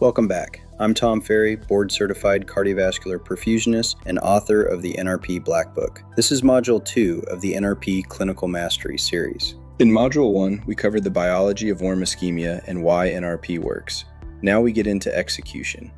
Welcome back. I'm Tom Ferry, board-certified cardiovascular perfusionist and author of the NRP Black Book. This is Module 2 of the NRP Clinical Mastery Series. In Module 1, we covered the biology of warm ischemia and why NRP works. Now we get into execution.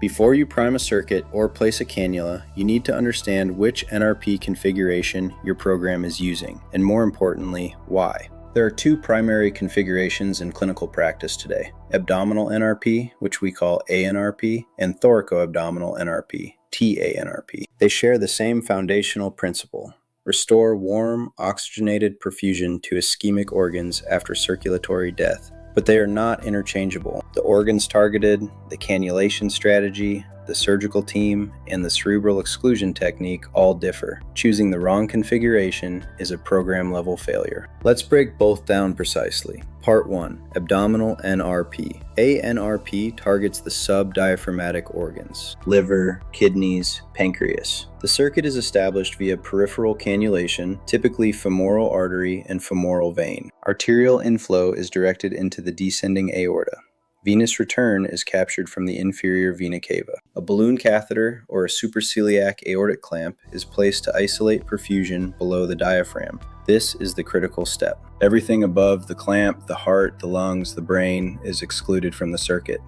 Before you prime a circuit or place a cannula, you need to understand which NRP configuration your program is using, and more importantly, why. There are two primary configurations in clinical practice today: Abdominal NRP, which we call A-NRP, and Thoracoabdominal NRP, TA-NRP. They share the same foundational principle: restore warm, oxygenated perfusion to ischemic organs after circulatory death. But they are not interchangeable. The organs targeted, the cannulation strategy, the surgical team, and the cerebral exclusion technique all differ. Choosing the wrong configuration is a program-level failure. Let's break both down precisely. Part 1. Abdominal NRP. A-NRP targets the subdiaphragmatic organs: liver, kidneys, pancreas. The circuit is established via peripheral cannulation, typically femoral artery and femoral vein. Arterial inflow is directed into the descending aorta. Venous return is captured from the inferior vena cava. A balloon catheter or a supraceliac aortic clamp is placed to isolate perfusion below the diaphragm. This is the critical step. Everything above the clamp, the heart, the lungs, the brain, is excluded from the circuit.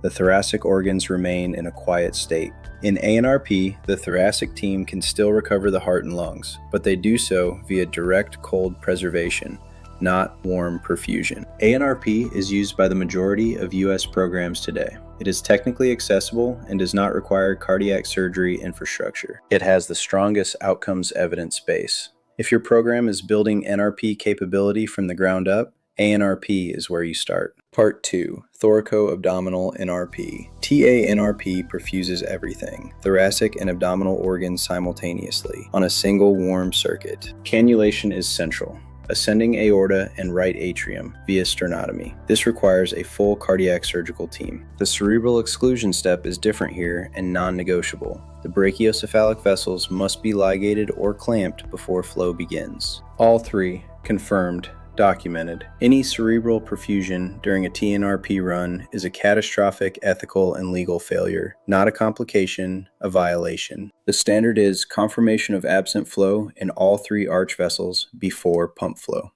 The thoracic organs remain in a quiet state. In A-NRP, the thoracic team can still recover the heart and lungs, but they do so via direct cold preservation, not warm perfusion. A-NRP is used by the majority of U.S. programs today. It is technically accessible and does not require cardiac surgery infrastructure. It has the strongest outcomes evidence base. If your program is building NRP capability from the ground up, A-NRP is where you start. Part 2. Thoracoabdominal NRP. TA-NRP perfuses everything, thoracic and abdominal organs simultaneously, on a single warm circuit. Cannulation is central: ascending aorta and right atrium via sternotomy. This requires a full cardiac surgical team. The cerebral exclusion step is different here and non-negotiable. The brachiocephalic vessels must be ligated or clamped before flow begins. All three confirmed, documented. Any cerebral perfusion during a TA-NRP run is a catastrophic ethical and legal failure, not a complication, a violation. The standard is confirmation of absent flow in all three arch vessels before pump flow.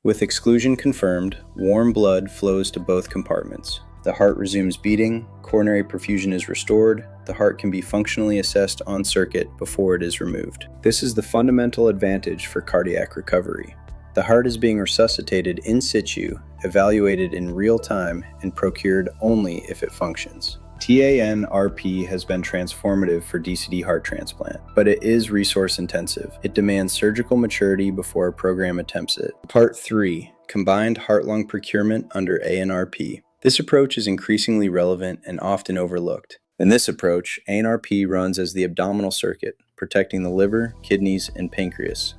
With exclusion confirmed, warm blood flows to both compartments. The heart resumes beating, coronary perfusion is restored, the heart can be functionally assessed on circuit before it is removed. This is the fundamental advantage for cardiac recovery. The heart is being resuscitated in situ, evaluated in real time, and procured only if it functions. TA-NRP has been transformative for DCD heart transplant, but it is resource intensive. It demands surgical maturity before a program attempts it. Part 3. Combined heart-lung procurement under A-NRP. This approach is increasingly relevant and often overlooked. In this approach, A-NRP runs as the abdominal circuit, protecting the liver, kidneys, and pancreas.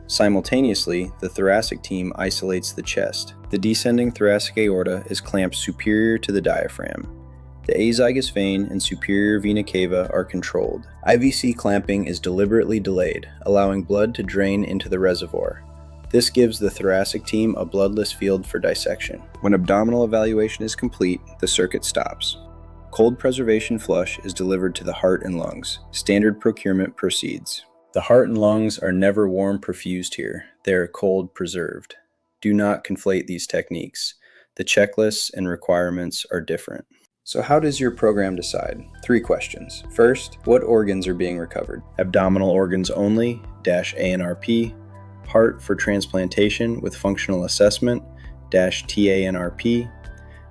Simultaneously, the thoracic team isolates the chest. The descending thoracic aorta is clamped superior to the diaphragm. The azygous vein and superior vena cava are controlled. IVC clamping is deliberately delayed, allowing blood to drain into the reservoir. This gives the thoracic team a bloodless field for dissection. When abdominal evaluation is complete, the circuit stops. Cold preservation flush is delivered to the heart and lungs. Standard procurement proceeds. The heart and lungs are never warm perfused here. They are cold preserved. Do not conflate these techniques. The checklists and requirements are different. So how does your program decide? 3 questions. First, what organs are being recovered? Abdominal organs only, -A-NRP. Heart for transplantation with functional assessment, -TA-NRP.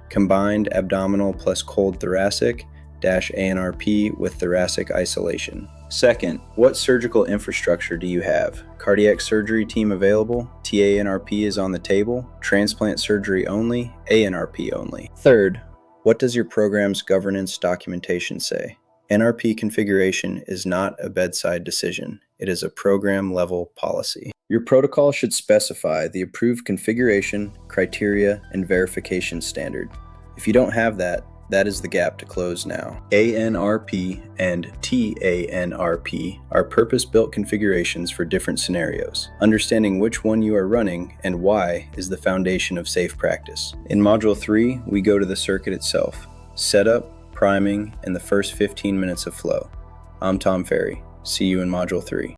Combined abdominal plus cold thoracic, -A-NRP with thoracic isolation. Second, what surgical infrastructure do you have? Cardiac surgery team available? TA-NRP is on the table? Transplant surgery only? A-NRP only? Third, what does your program's governance documentation say? NRP configuration is not a bedside decision. It is a program-level policy. Your protocol should specify the approved configuration, criteria, and verification standard. If you don't have that, that is the gap to close now. A-NRP and TA-NRP are purpose-built configurations for different scenarios. Understanding which one you are running and why is the foundation of safe practice. In Module 3, we go to the circuit itself. setup, priming, and the first 15 minutes of flow. I'm Tom Ferry. See you in Module 3.